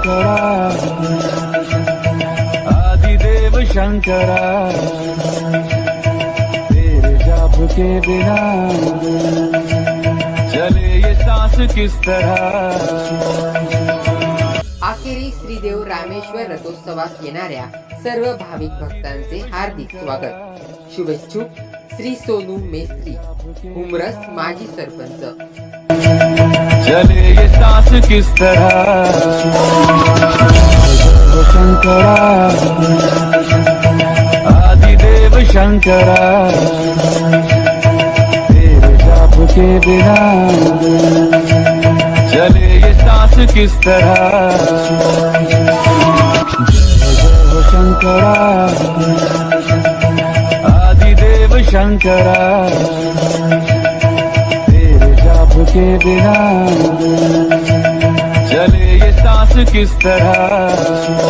शंकरा आदिदेव शंकरा तेरे जाप के बिना चले ये सांस किस तरह। अखेरी श्रीदेव रामेश्वर रथोत्सवास येणाऱ्या सर्व भाविक भक्तांचे हार्दिक स्वागत। शुभेच्छुक श्री सोनू मेस्त्री, हुमरस माजी सरपंच। चले ये सांस किस तरह शंकरा आदिदेव शंकरा तेरे जाप के बिना चले ये सांस किस तरह। शंकरा आदिदेव शंकरा तेरे जाप के बिना चले ये सांस किस तरह।